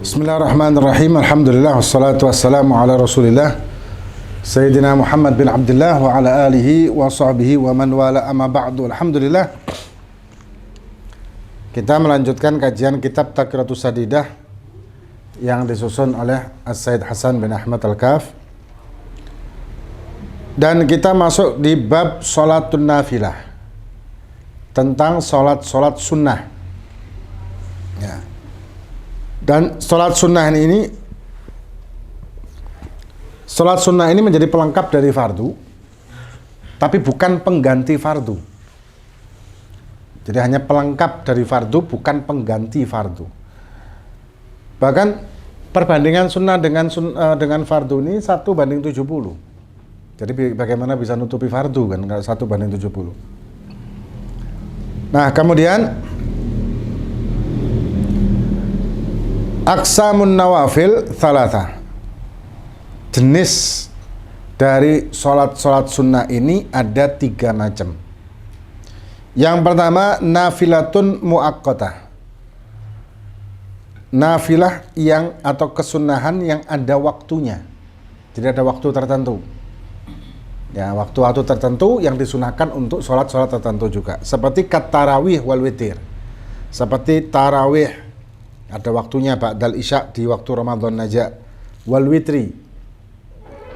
Bismillahirrahmanirrahim. Alhamdulillah wassalatu wassalamu ala Rasulillah Sayyidina Muhammad bin Abdullah wa ala alihi wa sahbihi wa man wala amma ba'du. Alhamdulillah. Kita melanjutkan kajian kitab Taqriyatus Sadidah yang disusun oleh As-Sayyid Hasan bin Ahmad Al-Kaf. Dan kita masuk di bab sholatun nafilah, tentang sholat sunnah ya. Dan sholat sunnah ini menjadi pelengkap dari fardu, tapi bukan pengganti fardu. Jadi hanya pelengkap dari fardu, bukan pengganti fardu. Bahkan perbandingan sunnah dengan fardu ini 1:70. Jadi bagaimana bisa nutupi fardu kan kalau 1:70. Nah, kemudian aqsamun nawafil thalatha. Jenis dari sholat sunnah ini ada 3 macam. Yang pertama, nafilatun muaqqatah. Nafilah yang atau kesunahan yang ada waktunya. Jadi ada waktu tertentu. Ya, waktu tertentu yang disunahkan untuk sholat tertentu juga. Seperti tarawih wal witir. Seperti tarawih ada waktunya ba'dal isya di waktu Ramadan aja. Wal witri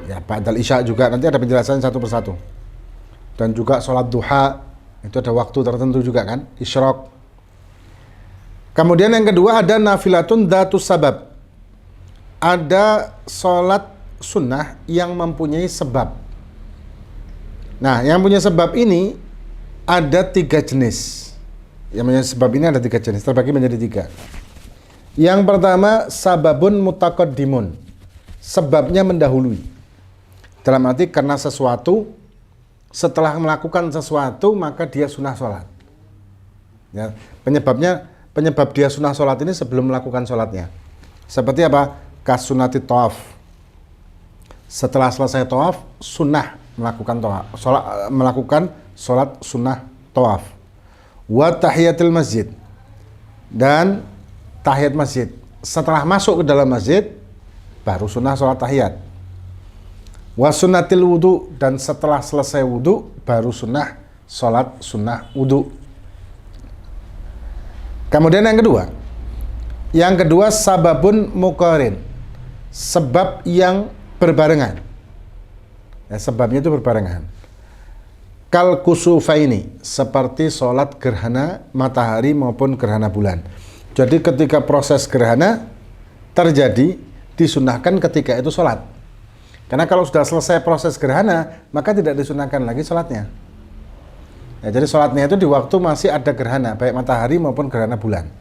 ya ba'dal isya juga, nanti ada penjelasan satu persatu. Dan juga sholat duha itu ada waktu tertentu juga kan, isyraq. Kemudian yang kedua ada nafilatun datus sabab. Ada sholat sunnah yang mempunyai sebab. Nah, yang punya sebab ini ada 3 jenis. Yang punya sebab ini ada 3 jenis, terbagi menjadi 3. Yang pertama, sababun mutaqaddimun. Sebabnya mendahului. Dalam arti karena sesuatu, setelah melakukan sesuatu maka dia sunnah sholat. Ya, penyebab dia sunnah sholat ini sebelum melakukan sholatnya. Seperti apa? Kasunati tawaf. Setelah selesai tawaf, sunnah melakukan sholat sunnah tawaf. Wa tahiyatul masjid. Dan tahiyat masjid. Setelah masuk ke dalam masjid baru sunnah sholat tahiyat. Wa sunnatil wudu, dan setelah selesai wudu baru sunnah sholat sunnah wudu. Kemudian yang kedua sababun muqarin. Sebab yang berbarengan ya, sebabnya itu berbarengan. Kal kusufaini, seperti sholat gerhana matahari maupun gerhana bulan. Jadi ketika proses gerhana terjadi, disunahkan ketika itu sholat. Karena kalau sudah selesai proses gerhana, maka tidak disunahkan lagi sholatnya. Ya, jadi sholatnya itu di waktu masih ada gerhana, baik matahari maupun gerhana bulan.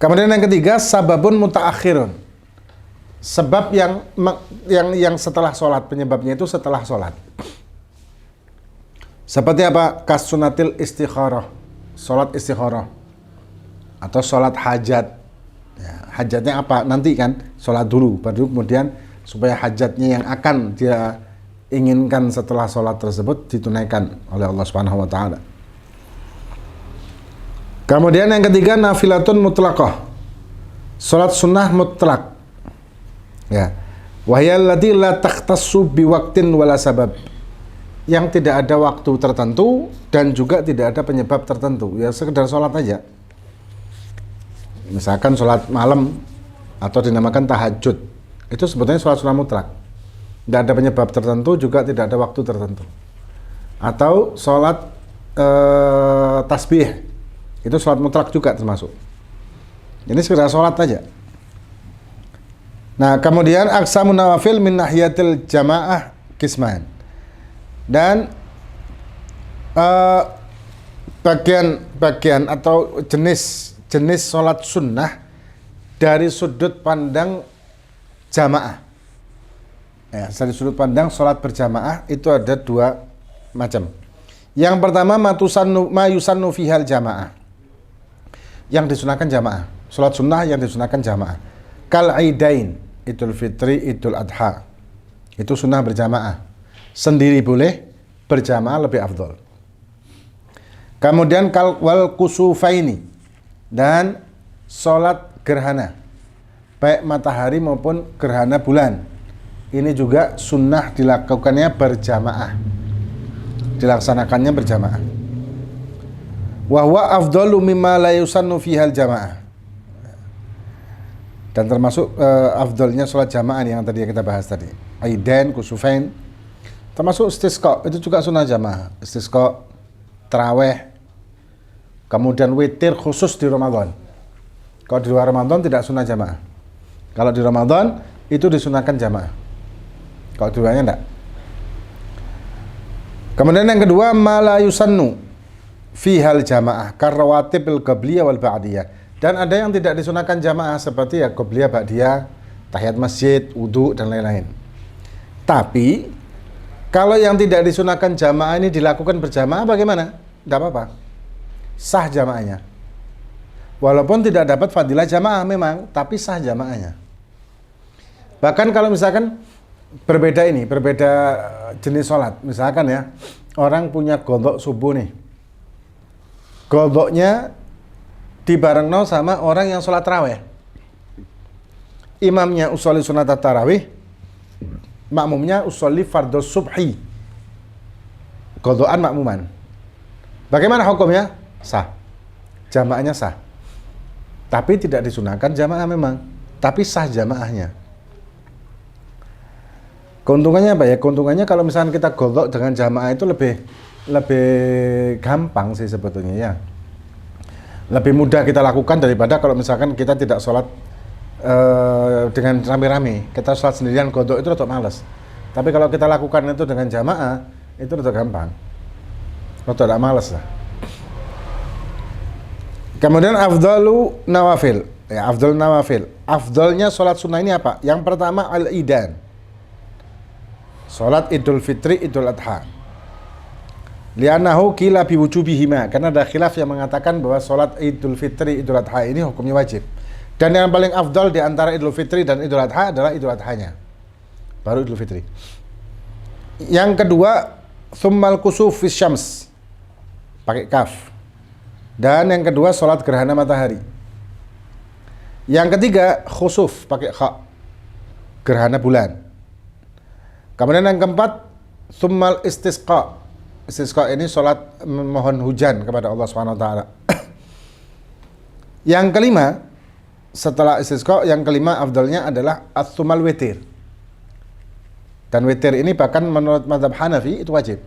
Kemudian yang ketiga, sababun mutaakhirun. Sebab yang setelah sholat, penyebabnya itu setelah sholat. Seperti apa? Kasunatil istikharah, sholat istikharah. Atau sholat hajat ya, hajatnya apa? Nanti kan sholat dulu, baru kemudian supaya hajatnya yang akan dia inginkan setelah sholat tersebut ditunaikan oleh Allah Subhanahu wa ta'ala. Kemudian yang ketiga, nafilatun mutlaqah. Sholat sunnah mutlak ya. Wahyallati la takhtassu biwaqtin wala sabab. Yang tidak ada waktu tertentu dan juga tidak ada penyebab tertentu. Ya sekedar sholat aja. Misalkan sholat malam atau dinamakan tahajud, itu sebetulnya sholat sunnah mutlak. Tidak ada penyebab tertentu, juga tidak ada waktu tertentu. Atau sholat tasbih, itu sholat mutlak juga termasuk. Ini sekedar sholat aja. Nah, kemudian aqsamun nawafil min nahiyatil jamaah qisman. Dan bagian atau jenis sholat sunnah dari sudut pandang jamaah ya, dari sudut pandang sholat berjamaah itu ada 2 macam. Yang pertama, ma yusannu fihal jamaah, yang disunahkan jamaah. Sholat sunnah yang disunahkan jamaah. Kal aidain, idul fitri, idul adha, itu sunnah berjamaah. Sendiri boleh, berjamaah lebih afdol. Kemudian wal kusufaini, dan sholat gerhana. baik matahari maupun gerhana bulan. Ini juga sunnah dilakukannya berjamaah, dilaksanakannya berjamaah. Wa huwa afdalu mimma la yusannu fihal jamaah. Dan termasuk afdalnya sholat jamaah yang tadi kita bahas tadi. Aidain, kusufain, termasuk istisqa, itu juga sunnah jamaah. Istisqa, taraweh, kemudian witir khusus di Ramadan. Kalau di luar Ramadan tidak sunnah jamaah. Kalau di Ramadan itu disunahkan jamaah. Kalau di luarnya enggak. Kemudian yang kedua, ma la yusannu fihal jamaah karrawatibil qabliyah wal ba'diyah. Dan ada yang tidak disunahkan jamaah seperti ya qabliyah, ba'diyah, tahiyat masjid, wudu dan lain-lain. Tapi kalau yang tidak disunahkan jamaah ini dilakukan berjamaah bagaimana? Tidak apa-apa. Sah jamaahnya. Walaupun tidak dapat fadilah jamaah memang, tapi sah jamaahnya. Bahkan kalau misalkan berbeda jenis sholat. Misalkan ya, orang punya qadha subuh nih. Qadhanya dibarengno sama orang yang sholat tarawih. Imamnya usolli sunat tarawih, makmumnya usolli fardhu subhi. Qadhaan makmuman. Bagaimana hukumnya? Sah. Jamaahnya sah. Tapi tidak disunahkan jamaah memang, tapi sah jamaahnya. Keuntungannya apa ya? Keuntungannya kalau misalkan kita qadha dengan jamaah itu lebih gampang sih sebetulnya ya. Lebih mudah kita lakukan daripada kalau misalkan kita tidak sholat dengan rame-rame. Kita sholat sendirian qadha itu rada malas. Tapi kalau kita lakukan itu dengan jamaah, itu rada gampang. Rada malas lah. Kemudian afdalu nawafil. Ya, afdal nawafil. Afdalnya sholat sunnah ini apa? Yang pertama al-idan. Sholat Idul Fitri, Idul Adha. Li'annahu qila bi wujubihima, karena ada khilaf yang mengatakan bahwa sholat Idul Fitri, Idul Adha ini hukumnya wajib. Dan yang paling afdal di antara Idul Fitri dan Idul Adha adalah Idul Adhanya. Baru Idul Fitri. Yang kedua, tsummal kusuf fis syams. Pakai kaf. Dan yang kedua, sholat gerhana matahari. Yang ketiga, khusuf pakai kha. Gerhana bulan. Kemudian yang keempat, tsummal istisqa. Istisqa ini sholat memohon hujan kepada Allah SWT. Yang kelima, setelah istisqa, yang kelima afdalnya adalah as-sumal witir. Dan witir ini bahkan menurut mazhab Hanafi itu wajib.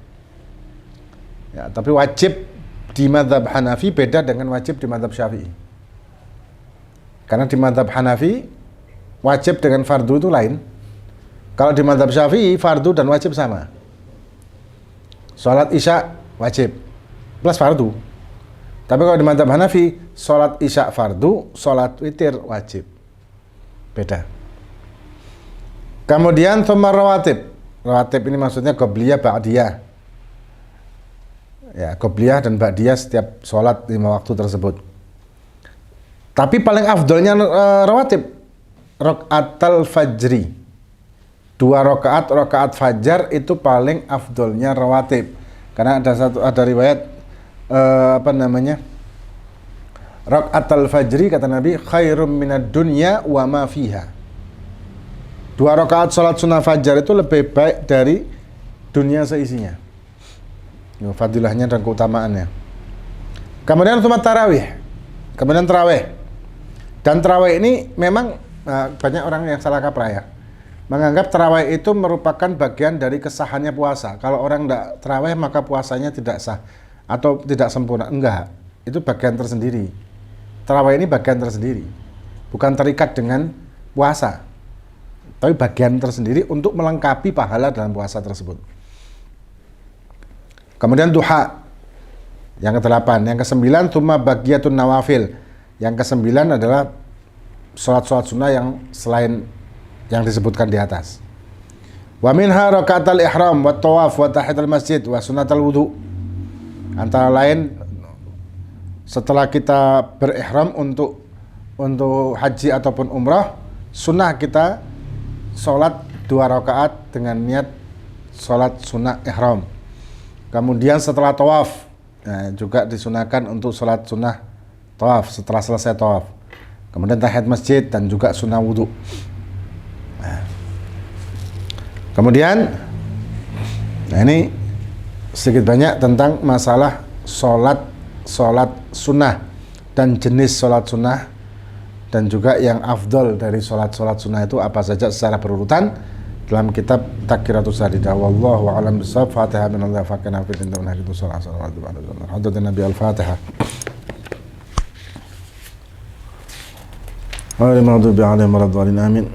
Ya, tapi wajib di mazhab Hanafi beda dengan wajib di mazhab Syafi'i. Karena di mazhab Hanafi wajib dengan fardu itu lain. Kalau di mazhab Syafi'i fardu dan wajib sama. Sholat isya wajib plus fardu. Tapi kalau di mazhab Hanafi, sholat isya fardu, sholat witir wajib. Beda. Kemudian tsumma rawatib. Rawatib ini maksudnya qabliyah, ba'diyah. Ya, qabliyah dan ba'diyah setiap sholat 5 waktu tersebut. Tapi paling afdolnya rawatib rakaatul fajri. 2 rakaat fajar itu paling afdolnya rawatib. Karena ada riwayat rakaatul fajri kata Nabi khairum minad dunya wa ma fiha. 2 rakaat salat sunnah fajar itu lebih baik dari dunia seisinya. Fadilahnya dan keutamaannya. Kemudian sumat tarawih. Kemudian tarawih. Dan tarawih ini memang banyak orang yang salah kaprah ya. Menganggap tarawih itu merupakan bagian dari kesahannya puasa. Kalau orang tidak tarawih maka puasanya tidak sah atau tidak sempurna. Enggak, itu bagian tersendiri. Tarawih ini bagian tersendiri, bukan terikat dengan puasa, tapi bagian tersendiri untuk melengkapi pahala dalam puasa tersebut. Kemudian duha, yang ke-8. Yang ke-9 tsumma baqiyatun nawafil. Yang ke-9 adalah sholat-sholat sunnah yang selain yang disebutkan di atas. Wa minha rakaatul ihram wa tawaf wa tahiyatul masjid wa sunnatul wudu. Antara lain setelah kita berihram untuk haji ataupun umrah, sunnah kita sholat 2 rakaat dengan niat sholat sunnah ihram. Kemudian setelah tawaf, juga disunahkan untuk sholat sunnah tawaf setelah selesai tawaf. kemudian tahiyat masjid, dan juga sunnah wudhu. Nah, kemudian, nah ini sedikit banyak tentang masalah sholat sunnah dan jenis sholat sunnah, dan juga yang afdol dari sholat sunnah itu apa saja secara berurutan dalam kitab Taqiratus Sadidah. Wallahu a'lam bishawab. Fatihah minallah fakana fi dinna wa nahidu sallallahu alaihi wasallam. Haddatsan Nabi al-Fatihah. Wa la maghdubi alaihim waladdallin. Amin.